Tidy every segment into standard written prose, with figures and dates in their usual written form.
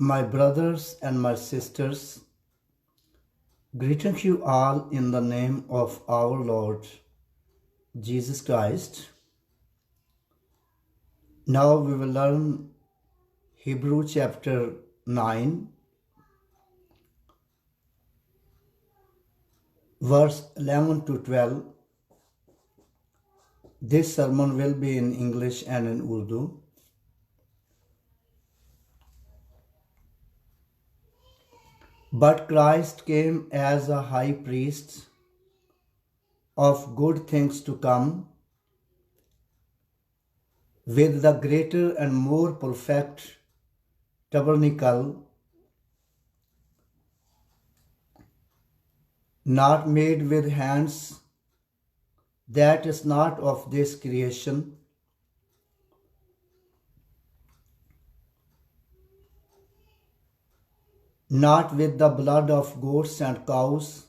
My brothers and my sisters, greeting you all in the name of our Lord Jesus Christ. Now we will learn Hebrew chapter 9, verse 11 to 12. This sermon will be in English and in Urdu. But Christ came as a high priest of good things to come, with the greater and more perfect tabernacle, not made with hands, that is not of this creation, not with the blood of goats and cows,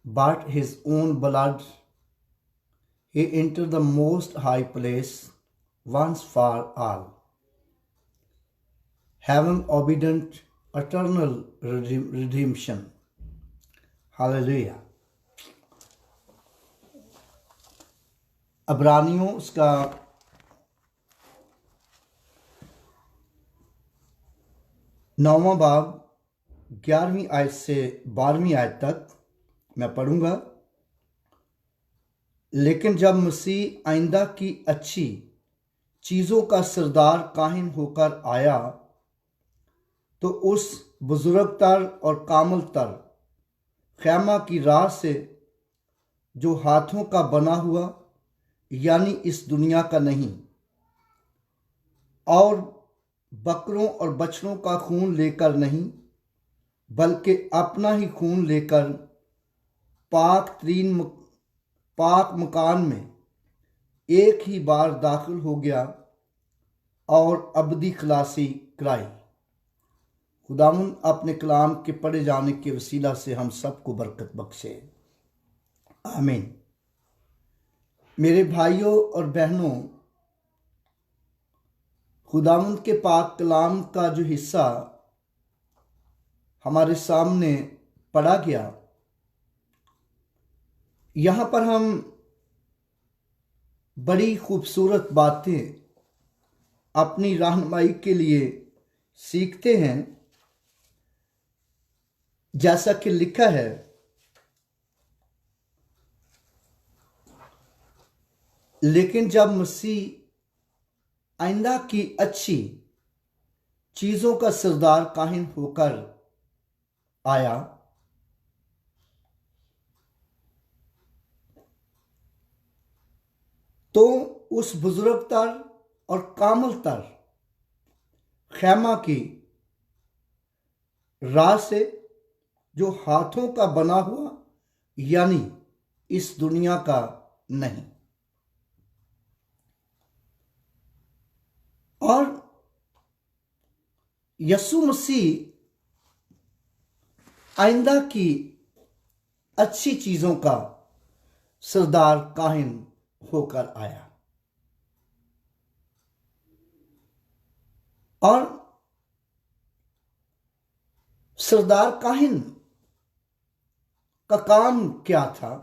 but his own blood. He entered the most high place once for all, having obtained eternal redemption. Hallelujah. अब्रानियों उसका 9वां बाब 11वीं आयत से 12वीं आयत तक मैं पढ़ूंगा। लेकिन जब मसीह आइंदा की अच्छी चीज़ों का सरदार काहिन होकर आया तो उस बुजुर्गतर और कामलतर खैमा की राह से, जो हाथों का बना हुआ यानी इस दुनिया का नहीं, और बकरों और बछड़ों का खून लेकर नहीं, बल्कि अपना ही खून लेकर पाक मकान में एक ही बार दाखिल हो गया और अबदी खलासी कराई। खुदावन अपने कलाम के पढ़े जाने के वसीला से हम सबको बरकत बख्शे, आमीन। मेरे भाइयों और बहनों, खुदावंद के पाक कलाम का जो हिस्सा हमारे सामने पढ़ा गया, यहाँ पर हम बड़ी खूबसूरत बातें अपनी रहनुमाई के लिए सीखते हैं। जैसा कि लिखा है, लेकिन जब मसीह आइंदा की अच्छी चीज़ों का सरदार काहिन होकर आया तो उस बुजुर्गतर और कामलतर खैमा की राह से, जो हाथों का बना हुआ यानी इस दुनिया का नहीं, और यीशु मसीह आइंदा की अच्छी चीजों का सरदार काहिन होकर आया। और सरदार काहिन का काम क्या था,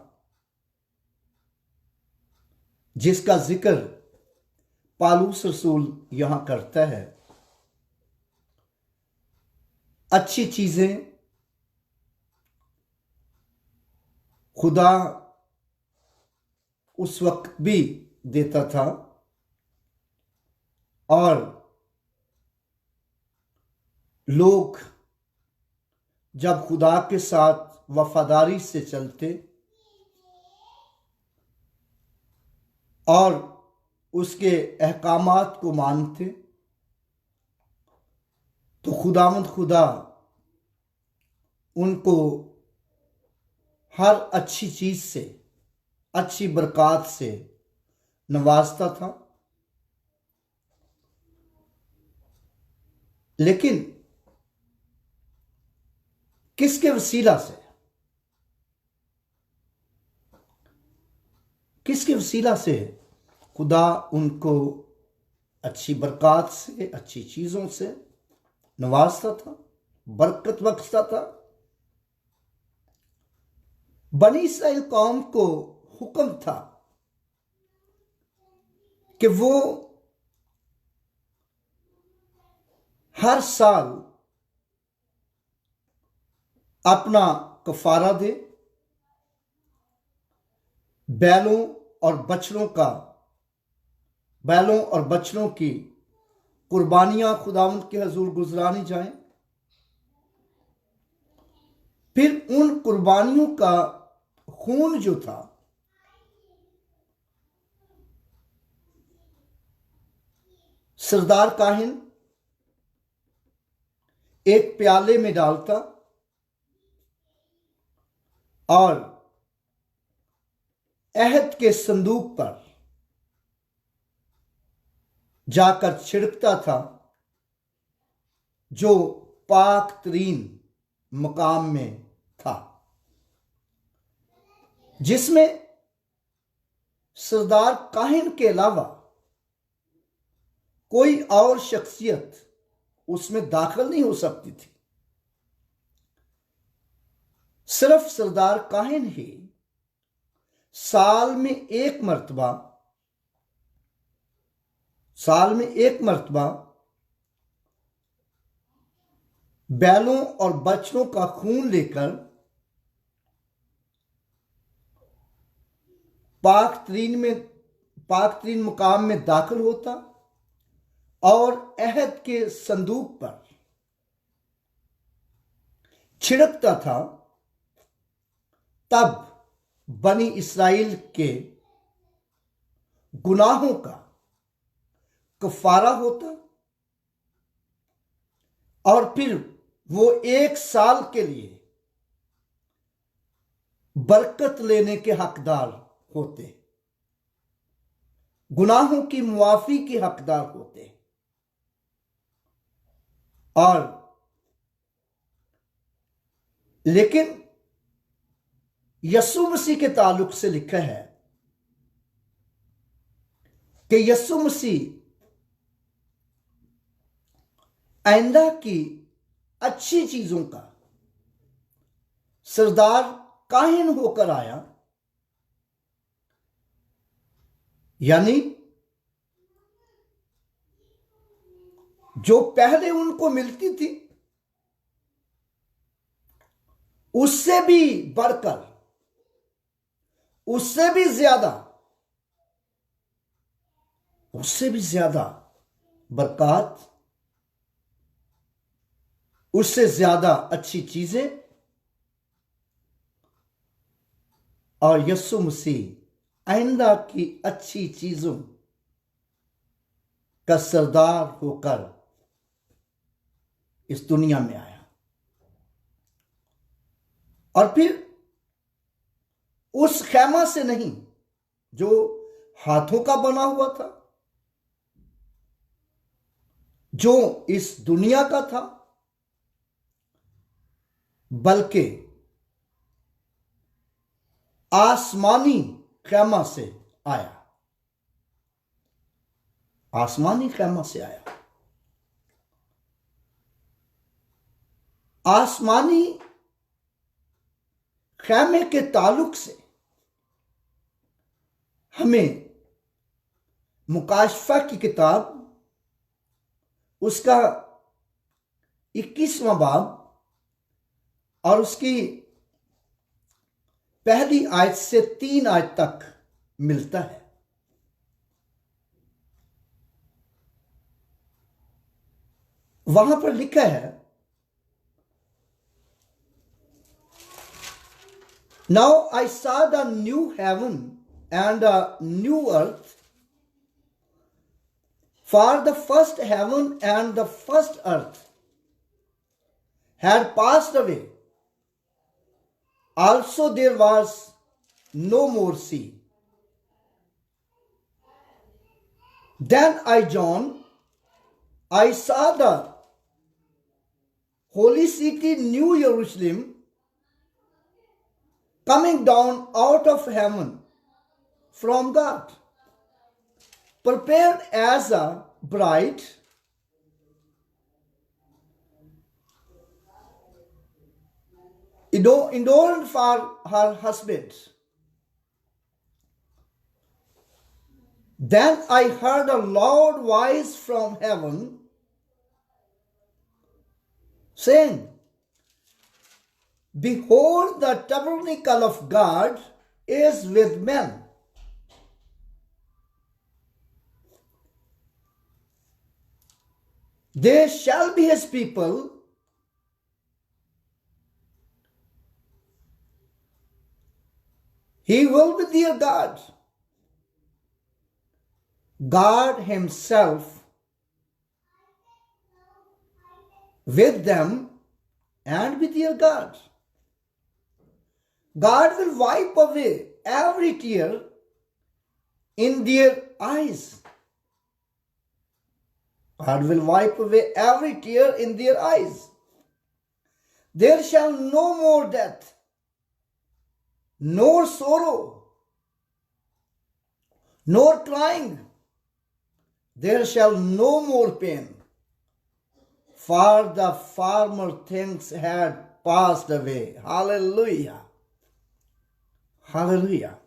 जिसका जिक्र पालूस रसूल यहां करता है। अच्छी चीजें खुदा उस वक्त भी देता था, और लोग जब खुदा के साथ वफादारी से चलते और उसके अहकामात को मानते, तो खुदा उनको हर अच्छी चीज से, अच्छी बरकत से नवाजता था। लेकिन किसके वसीला से? किसके वसीला से खुदा उनको अच्छी बरकत से, अच्छी चीज़ों से नवाजता था, बरकत बख्शता था। बनी इस्राइल कौम को हुक्म था कि वो हर साल अपना कफारा दे, बैलों और बछड़ों की कुर्बानियां खुदावंद के हजूर गुजरानी जाएं। फिर उन कुर्बानियों का खून जो था सरदार काहिन एक प्याले में डालता और अहद के संदूक पर जाकर छिड़कता था, जो पाक तरीन मकाम में था, जिसमें सरदार काहिन के अलावा कोई और शख्सियत उसमें दाखिल नहीं हो सकती थी। सिर्फ सरदार काहिन ही साल में एक मर्तबा बैलों और बछड़ों का खून लेकर पाक तरीन मुकाम में दाखिल होता और अहद के संदूक पर छिड़कता था। तब बनी इस्राइल के गुनाहों का कफारा होता और फिर वो एक साल के लिए बरकत लेने के हकदार होते, गुनाहों की मुआफी के हकदार होते। और लेकिन यीशु मसीह के ताल्लुक से लिखा है कि यीशु मसीह आइंदा की अच्छी चीजों का सरदार काहिन होकर आया, यानी जो पहले उनको मिलती थी उससे भी बढ़कर, उससे भी ज्यादा बरकत, उससे ज्यादा अच्छी चीजें, और यीशु मसीह आइंदा की अच्छी चीजों का सरदार होकर इस दुनिया में आया। और फिर उस खैमा से नहीं जो हाथों का बना हुआ था, जो इस दुनिया का था, बल्कि आसमानी खैमा से आया, आसमानी खैमा से आया। आसमानी खैमे के ताल्लुक से हमें मुकाशफा की किताब उसका 21वां बाब और उसकी पहली आयत से 3 आयत तक मिलता है। वहां पर लिखा है, Now I saw the new heaven and the new earth, for the first heaven and the first earth had passed away. Also there was no more sea. Then John, I saw the holy city, New Jerusalem, coming down out of heaven from God, prepared as a bride indolent for her husband. Then I heard a loud voice from heaven saying, "Behold, the tabernacle of God is with men. They shall be his people, he will be their God. God himself with them and be their God. God will wipe away every tear in their eyes. God will wipe away every tear in their eyes. There shall no more death, nor sorrow, nor crying. There shall no more pain, for the former things had passed away." Hallelujah. Hallelujah.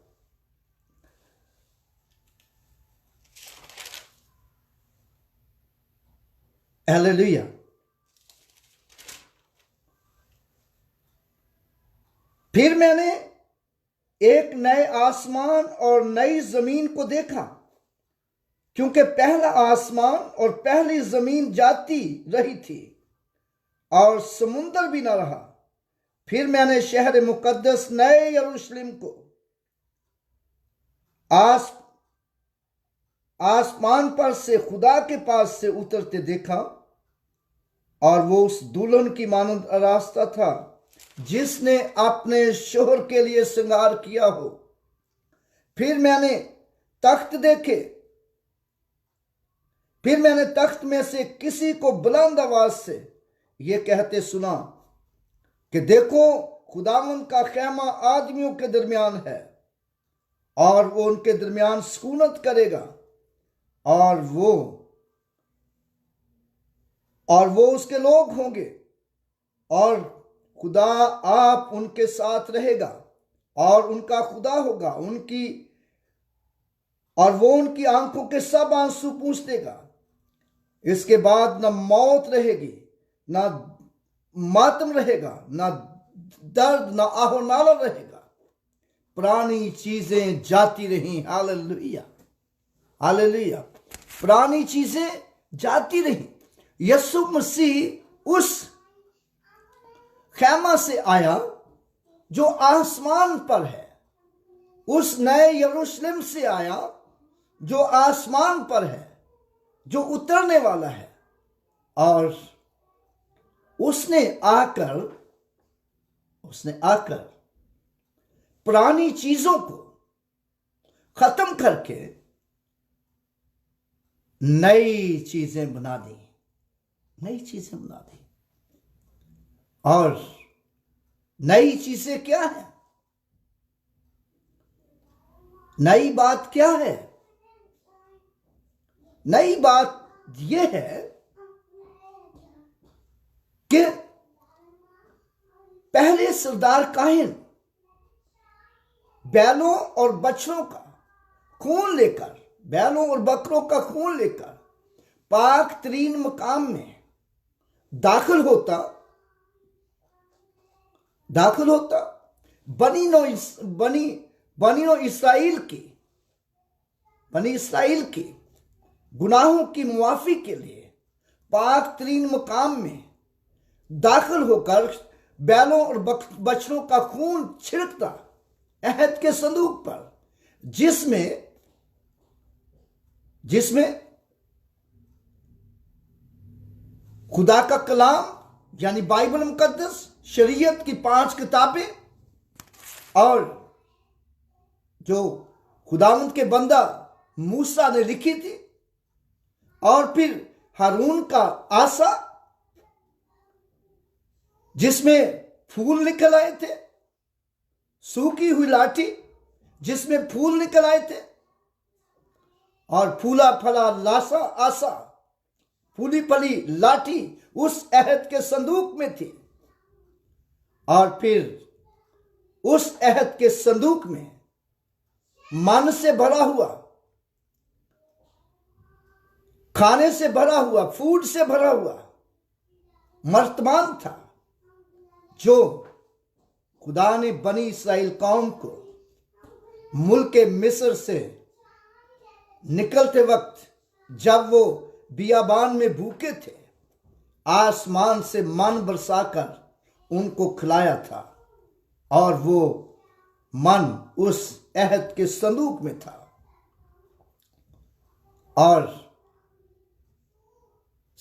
Hallelujah. फिर मैंने एक नए आसमान और नई जमीन को देखा, क्योंकि पहला आसमान और पहली जमीन जाती रही थी और समुद्र भी न रहा। फिर मैंने शहर मुकद्दस नए यरूशलेम को आसमान पर से खुदा के पास से उतरते देखा, और वो उस दुल्हन की मानंद आरास्ता था जिसने अपने शोहर के लिए श्रृंगार किया हो। फिर मैंने तख्त में से किसी को बुलंद आवाज से ये कहते सुना कि देखो, खुदावंद का खैमा आदमियों के दरमियान है, और वो उनके दरमियान सुकूनत करेगा, और वो उसके लोग होंगे, और खुदा आप उनके साथ रहेगा और उनका खुदा होगा, और वो उनकी आंखों के सब आंसू पूंछ देगा। इसके बाद न मौत रहेगी, न मातम रहेगा, न दर्द, न आहो नाला रहेगा। पुरानी चीजें जाती रही। Hallelujah, hallelujah. पुरानी चीजें जाती रही। यीशु मसीह उस खैमा से आया जो आसमान पर है, उस नए यरूशलेम से आया जो आसमान पर है, जो उतरने वाला है, और उसने आकर पुरानी चीजों को खत्म करके नई चीजें बना दी। और नई चीजें क्या है? नई बात क्या है? नई बात यह है कि पहले सरदार काहिन बैलों और बछड़ों का खून लेकर, बैलों और बकरों का खून लेकर पाक तरीन मकाम में दाखिल होता बनी इस्राइल की गुनाहों की मुआफी के लिए पाक तरीन मकाम में दाखिल होकर बैलों और बछड़ों का खून छिड़कता अहद के संदूक पर, जिसमें खुदा का कलाम यानी बाइबल मुकद्दस, शरीयत की 5 किताबें, और जो खुदावंद के बंदा मूसा ने लिखी थी, और फिर हारून का आसा जिसमें फूल निकल आए थे, सूखी हुई लाठी जिसमें फूल निकल आए थे, और फूला फला लासा आसा, फूली फली लाठी उस अहद के संदूक में थी। और फिर उस अहद के संदूक में मन से भरा हुआ, खाने से भरा हुआ, फूड से भरा हुआ मर्तमान था, जो खुदा ने बनी इस्राएल कौम को मुल्क मिस्र से निकलते वक्त जब वो बियाबान में भूखे थे, आसमान से मन बरसाकर उनको खिलाया था, और वो मन उस अहद के संदूक में था। और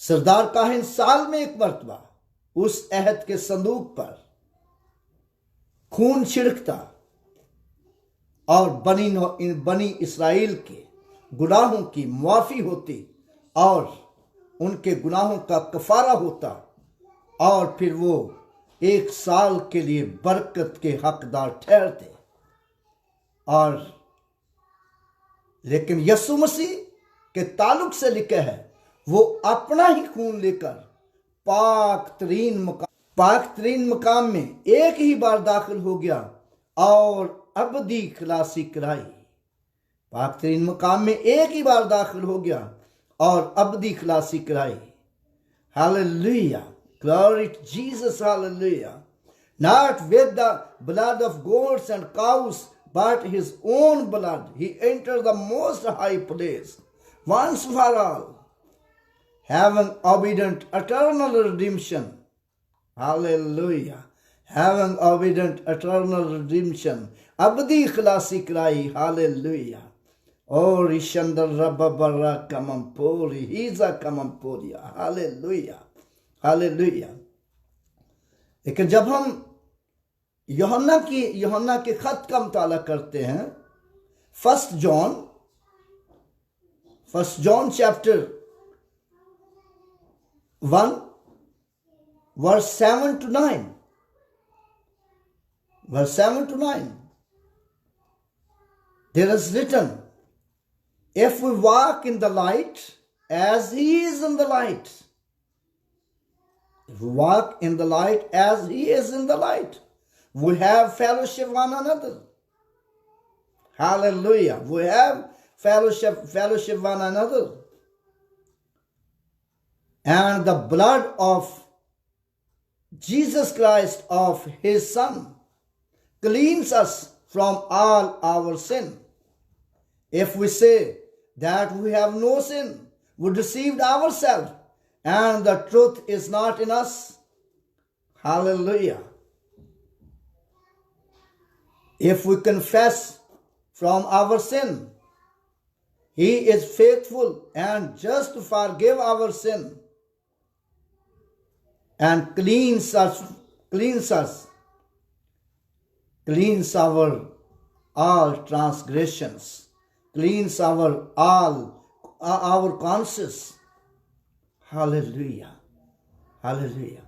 सरदार काहिन साल में एक मर्तबा उस अहद के संदूक पर खून छिड़कता और बनी इस्राएल के गुनाहों की मुआफी होती और उनके गुनाहों का कफारा होता, और फिर वो 1 साल के लिए बरकत के हकदार ठहरते। और लेकिन यीशु मसीह के ताल्लुक से लिखा है, वो अपना ही खून लेकर पाक तरीन मकाम में एक ही बार दाखिल हो गया और अबदी खलासी कराई। पाक तरीन मकाम में एक ही बार दाखिल हो गया और अबदी खलासी कराई। Hallelujah, glory to Jesus, hallelujah. Not with the blood of goats and cows, but his own blood, he entered the most high place once for all, having obedient eternal redemption. Hallelujah. Having obedient eternal redemption. Abdi खलासी कराई। Hallelujah. और ईशंदर रब्बा बर्रा कमंपोरी हीजा कमंपोरिया। Hallelujah. Hallelujah. लेकिन जब हम यूहन्ना के खत का मुताला करते हैं, first John chapter 1 verse 7 to 9, there is written, if we walk in the light as he is in the light, if we walk in the light as he is in the light, we have fellowship one another. Hallelujah. We have fellowship one another. And the blood of Jesus Christ, of his Son, cleans us from all our sin. If we say that we have no sin, we deceived ourselves, and the truth is not in us. Hallelujah. If we confess from our sin, he is faithful and just to forgive our sin and cleanse our all transgressions, cleanse our conscience. Hallelujah. Hallelujah.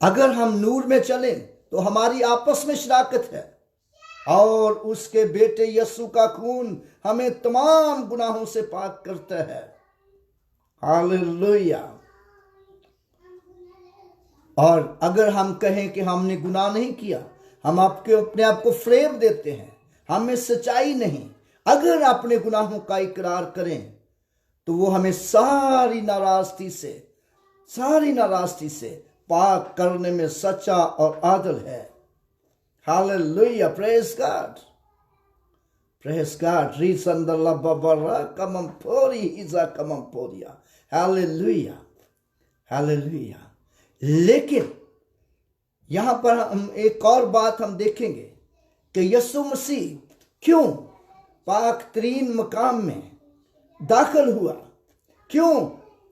अगर हम नूर में चलें तो हमारी आपस में शराकत है, और उसके बेटे यीशु का खून हमें तमाम गुनाहों से पाक करता है। हालेलुया। और अगर हम कहें कि हमने गुनाह नहीं किया, हम अपने आप को फ्रेब देते हैं, हमें सच्चाई नहीं। अगर अपने गुनाहों का इकरार करें तो वो हमें सारी नाराजगी से पाक करने में सच्चा और आदल है। Hallelujah, praise God, praise God. रीसंदल्ला बबरा कमंपोरी इजा कमंपोरिया। Hallelujah, hallelujah. लेकिन यहां पर हम एक और बात हम देखेंगे कि यीशु मसीह क्यों पाक तरीन मकाम में दाखिल हुआ, क्यों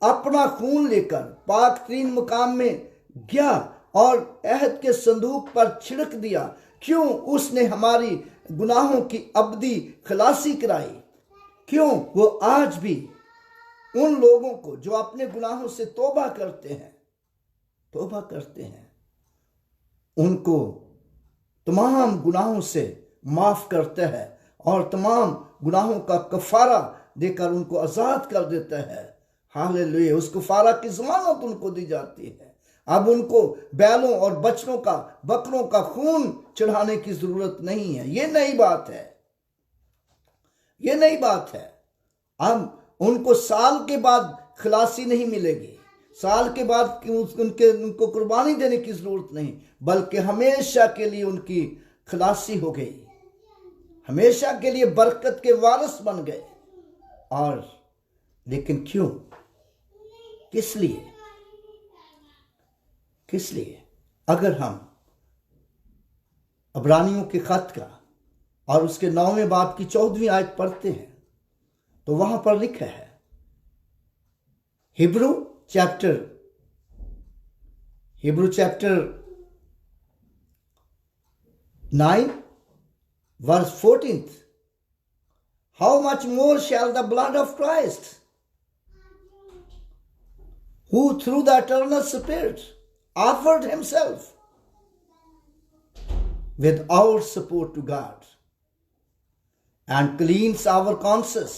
अपना खून लेकर पाक तरीन मकाम में गया और अहद के संदूक पर छिड़क दिया, क्यों उसने हमारी गुनाहों की अबदी खलासी कराई, क्यों वो आज भी उन लोगों को जो अपने गुनाहों से तौबा करते हैं उनको तमाम गुनाहों से माफ करता है और तमाम गुनाहों का कफारा देकर उनको आजाद कर देता है। हालेलुया। उस कफारा की ज़मानत उनको दी जाती है। अब उनको बैलों और बकरों का खून चढ़ाने की जरूरत नहीं है। ये नई बात है, ये नई बात है। अब उनको साल के बाद खलासी नहीं मिलेगी, साल के बाद उनको कुर्बानी देने की जरूरत नहीं, बल्कि हमेशा के लिए उनकी खलासी हो गई, हमेशा के लिए बरकत के वारिस बन गए। और लेकिन क्यों, किस लिए? किस लिए? अगर हम इब्रानियों के खत का और उसके 9वें बाब की 14वीं आयत पढ़ते हैं तो वहां पर लिखा है, Hebrew chapter 9 verse 14, how much more shall the blood of Christ, who through the eternal Spirit offered himself without support to God and cleans our conscience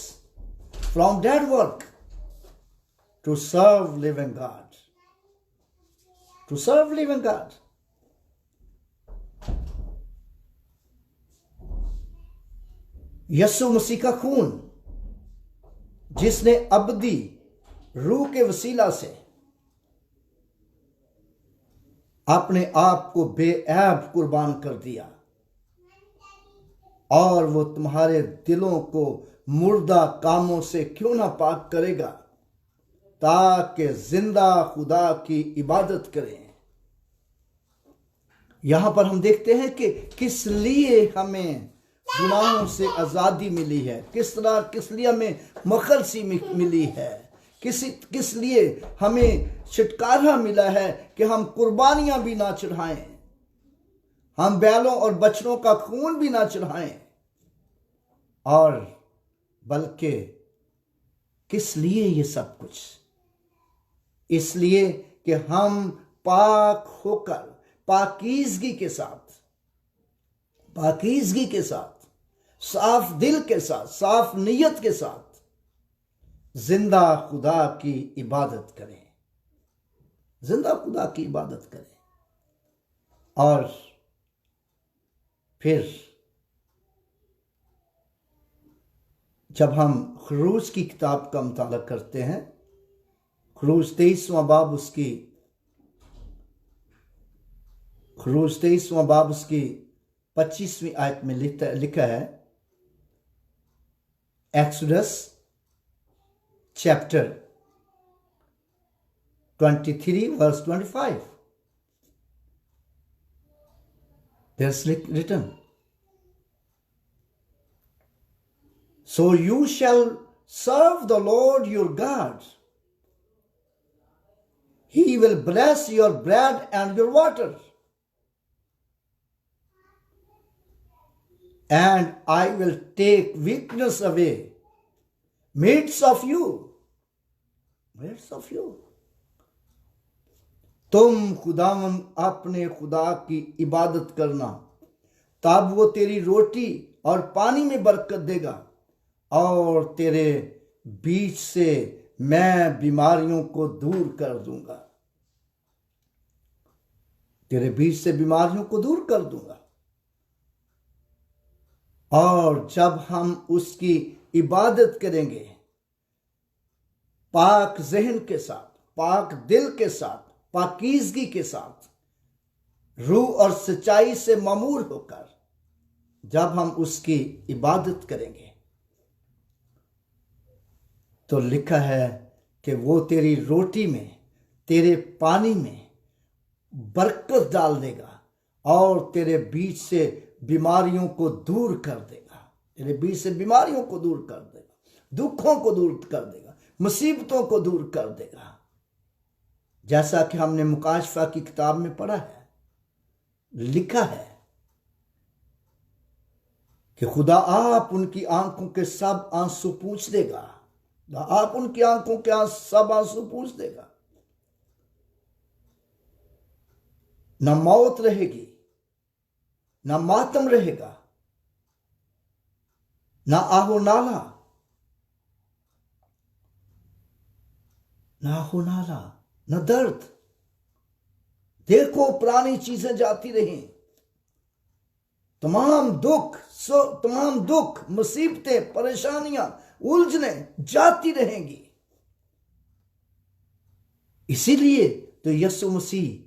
from dead work to serve living God. To serve living God. यीशु मसीह का खून, जिसने अबदी रूह के वसीला से अपने आप को बेऐब कुर्बान कर दिया, और वो तुम्हारे दिलों को मुर्दा कामों से क्यों ना पाक करेगा, ताकि जिंदा खुदा की इबादत करें। यहां पर हम देखते हैं कि किस लिए हमें गुनाहों से आजादी मिली है, किस लिए हमें मखलसी मिली है, किस लिए हमें छुटकारा मिला है कि हम कुर्बानियां भी ना चढ़ाएं, हम बैलों और बछड़ों का खून भी ना चढ़ाएं, और बल्कि किस लिए ये सब कुछ? इसलिए कि हम पाक होकर पाकीज़गी के साथ साफ दिल के साथ, साफ नीयत के साथ जिंदा खुदा की इबादत करें, जिंदा खुदा की इबादत करें। और फिर जब हम खरूज की किताब का मुताला करते हैं, खरूज 23वां बाब उसकी 25वीं आयत में लिखा है, exodus chapter 23 verse 25, there's written, so you shall serve the Lord your God, he will bless your bread and your water, and I will take weakness away midst of you. तुम खुदावन अपने खुदा की इबादत करना, तब वो तेरी रोटी और पानी में बरकत देगा, और तेरे बीच से मैं बीमारियों को दूर कर दूंगा, तेरे बीच से बीमारियों को दूर कर दूंगा। और जब हम उसकी इबादत करेंगे पाक जहन के साथ, पाक दिल के साथ, पाकीज़गी के साथ, रूह और सच्चाई से मामूर होकर जब हम उसकी इबादत करेंगे, तो लिखा है कि वो तेरी रोटी में, तेरे पानी में बरकत डाल देगा, और तेरे बीच से बीमारियों को दूर कर देगा, तेरे बीच से बीमारियों को दूर कर देगा, दुखों को दूर कर देगा, मुसीबतों को दूर कर देगा। जैसा कि हमने मुकाशफा की किताब में पढ़ा है, लिखा है कि खुदा आप उनकी आंखों के सब आंसू पूंछ देगा, आप उनकी आंखों के सब आंसू पूंछ देगा। न मौत रहेगी, न मातम रहेगा, न आहो नाला, न दर्द, देखो पुरानी चीजें जाती रही, तमाम दुख मुसीबतें परेशानियां उलझने जाती रहेंगी। इसीलिए तो यीशु मसीह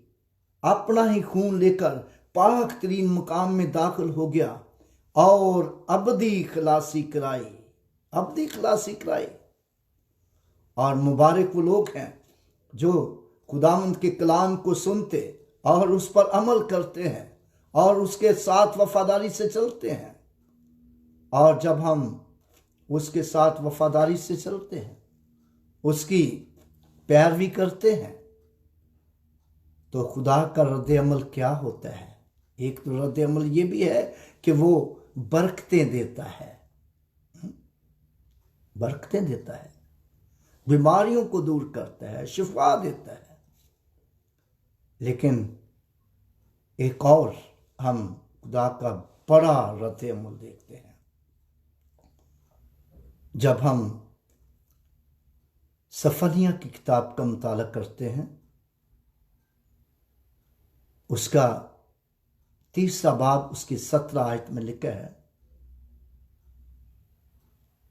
अपना ही खून लेकर पाक तरीन मुकाम में दाखिल हो गया और अबदी खलासी कराई। और मुबारक वो लोग हैं जो खुदावंद के कलाम को सुनते और उस पर अमल करते हैं और उसके साथ वफादारी से चलते हैं। और जब हम उसके साथ वफादारी से चलते हैं, उसकी पैरवी करते हैं, तो खुदा का रद्द अमल क्या होता है? एक तो रद्द अमल ये भी है कि वो बरकतें देता है, बीमारियों को दूर करता है, शिफा देता है। लेकिन एक और हम खुदा का बड़ा रद्द अमल देखते हैं जब हम सफनिया की किताब का मुताला करते हैं। उसका 3 बाब उसकी 17 आयत में लिखा है,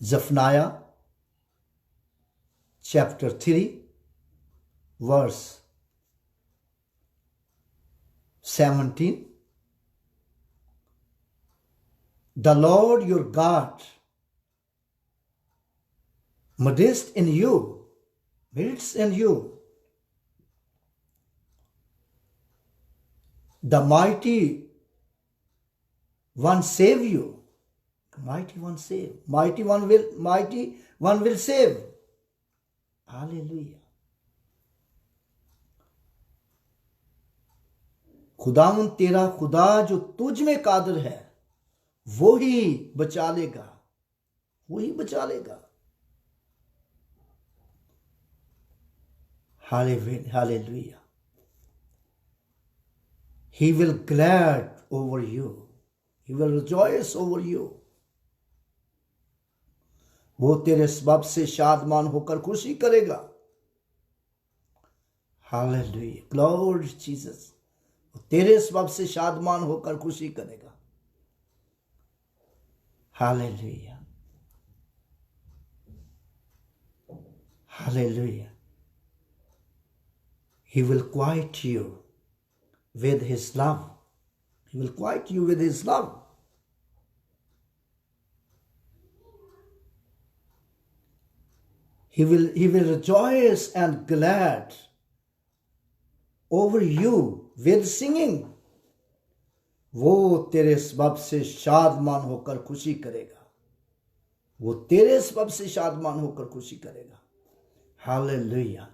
जफनाया chapter 3 verse 17, The Lord your God meets in you, the mighty one save you. Mighty one will save. Hallelujah. खुदावन तेरा खुदा जो तुझ में कादिर है वो ही बचा लेगा। Hallelujah. He will glad over you. He will rejoice over you. वो तेरे सबब से शादमान होकर खुशी करेगा। Hallelujah. Glory to Jesus. वो तेरे सबब से शादमान होकर खुशी करेगा। Hallelujah. Hallelujah. He will quiet you with his love. He will quiet you with his love. He will rejoice and glad over you with singing. वो तेरे सबब से शादमान होकर खुशी करेगा। Hallelujah.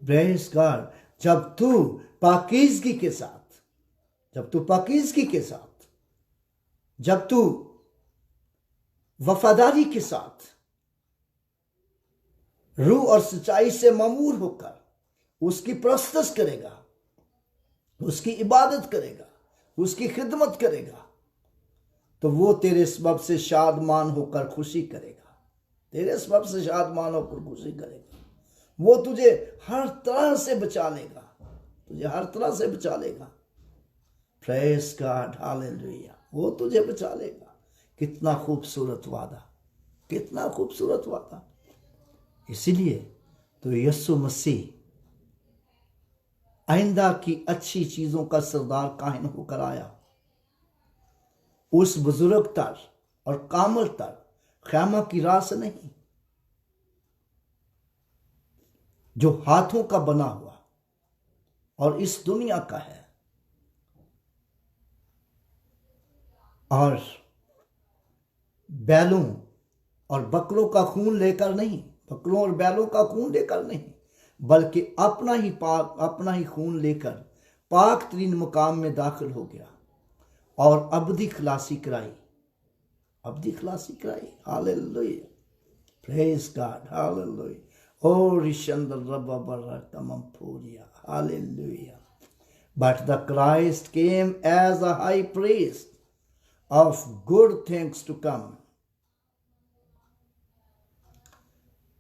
Praise God. जब तू पाकीज़गी के साथ, जब तू वफादारी के साथ, रूह और सच्चाई से मामूर होकर उसकी परस्तिश करेगा, उसकी इबादत करेगा, उसकी खिदमत करेगा, तो वो तेरे सबब से शादमान होकर खुशी करेगा। वो तुझे हर तरह से बचा लेगा। Praise God. Hallelujah. वो तुझे बचा लेगा। कितना खूबसूरत वादा। इसीलिए तो यीशु मसीह आइंदा की अच्छी चीजों का सरदार काहिन होकर आया। उस बुजुर्ग तर और कामल तर ख़ैमा की राह से नहीं, जो हाथों का बना हुआ और इस दुनिया का है, और बैलों और बकरों का खून लेकर नहीं, बल्कि अपना ही खून लेकर पाक तरीन मुकाम में दाखिल हो गया और अबदी खलासी कराई। Hallelujah. Praise God. Hallelujah. Oh, Rishandal Rabba Barakamampuria. Hallelujah. But the Christ came as a high priest of good things to come,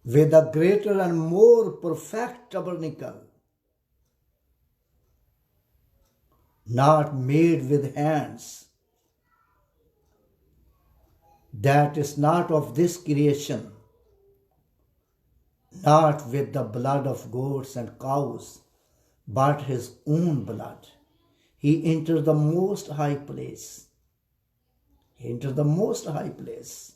with a greater and more perfect tabernacle, not made with hands, that is not of this creation, not with the blood of goats and cows, but his own blood. He entered the most high place. He entered the most high place.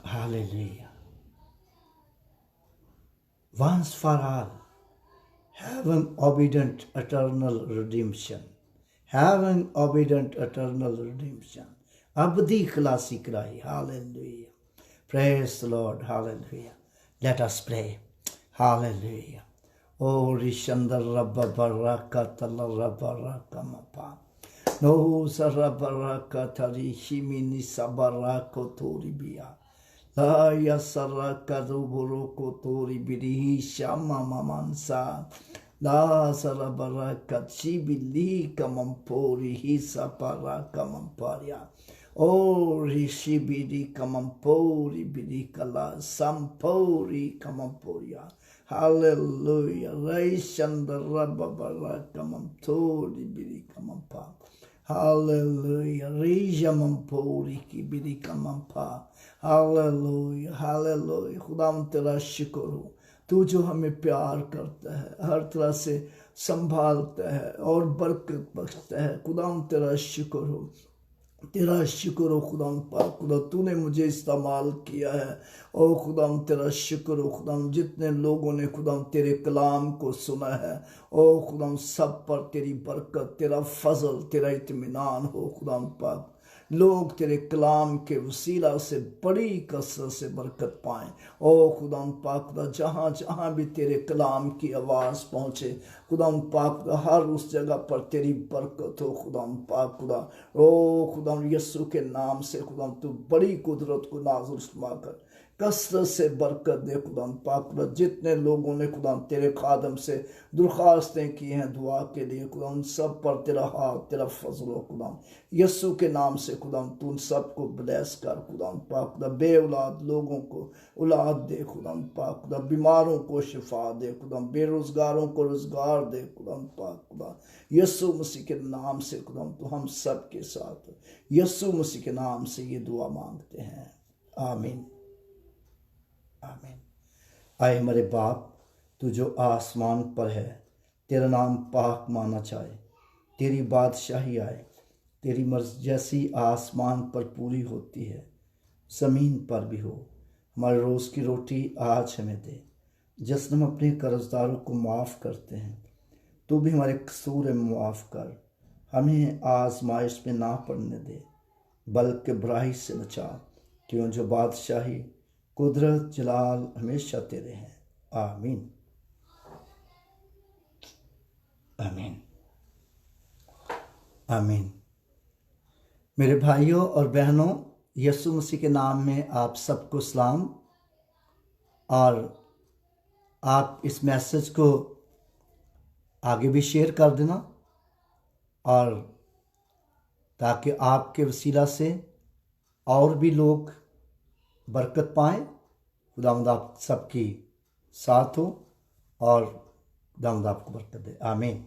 Hallelujah. Once for all, having obedient eternal redemption. Having obedient eternal redemption. Abdi khilasi कराई. Hallelujah. Praise the Lord. Hallelujah. Let us pray. Hallelujah. Oh, Rishandar Rabba Baraka Tala Rabba Raka Mapa. No Sarabbaraka Tari Shimini Sabarako Toribia. La Yasaraka Ruburoko Tori Birihi Shama Mamansa. La Sarabaraka Chibili Kamampori Hisa Paraka Mamparia. Oh, Rishibiri Kamampori Birikala Sampori Kamamporia. Hallelujah. Raishandarababara Kamamtori Birikamampa. Hallelujah. Rijamampori ki Birikamampa. Hallelujah. Hallelujah. खुदाम तेरा शुक्र हो, तू जो हमें प्यार करता है, हर तरह से संभालता है और बरकत बख्शता है। खुदाम तेरा शुक्र हो, तेरा शुक्र हो खुदाम पाक। खुदा तूने मुझे इस्तेमाल किया है। ओ खुदाम तेरा शुक्र हो खुदाम, जितने लोगों ने खुदाम तेरे कलाम को सुना है, ओ खुदाम सब पर तेरी बरकत, तेरा फजल, तेरा इत्मीनान हो खुदाम पाक। लोग तेरे कलाम के वसीला से बड़ी कसरत से बरकत पाएं। ओ खुदाम पाक खुदा, जहाँ जहाँ भी तेरे कलाम की आवाज़ पहुँचे खुदाम पाक खुदा, हर उस जगह पर तेरी बरकत हो खुदाम पाक खुदा। ओ खुदाम यीशु के नाम से खुदाम तू बड़ी कुदरत को नाज़िल फरमा कर कसरत से बरकत दे खुदाम पाक खुदा। जितने लोगों ने खुदाम तेरे खादम से दरख्वास्तें की हैं दुआ के लिए खुदाम, उन सब पर तेरा हाथ, तेरा फजल हो खुदाम। यीशु के नाम से खुदाम तू उन सबको ब्लेस कर खुदाम पाक खुदा। बे औलाद लोगों को औलाद दे खुदाम पाक खुदा। बीमारों को शिफा दे खुदाम, बेरोजगारों को रोजगार दे खुदाम पाक खुदा। यीशु मसीह के नाम से खुदाम तू हम सब के साथ, यीशु मसीह के नाम से ये दुआ मांगते हैं। आमीन आमीन। आए हमारे बाप, तू जो आसमान पर है, तेरा नाम पाक माना जाए, तेरी बादशाही आए, तेरी मर्जी जैसी आसमान पर पूरी होती है ज़मीन पर भी हो। हमारे रोज़ की रोटी आज हमें दे, जिसने हम अपने कर्जदारों को माफ़ करते हैं, तू भी हमारे कसूर माफ़ कर। हमें आजमाइश में ना पड़ने दे, बल्कि बुराई से बचा, क्यों जो बादशाही, कुदरत, जलाल हमेशा तेरे हैं। आमीन आमीन आमीन। मेरे भाइयों और बहनों, यीशु मसीह के नाम में आप सबको सलाम। और आप इस मैसेज को आगे भी शेयर कर देना, और ताकि आपके वसीला से और भी लोग बरकत पाएँ। खुदावंद आप सबकी साथ हो और खुदावंद आपको बरकत दे। आमीन।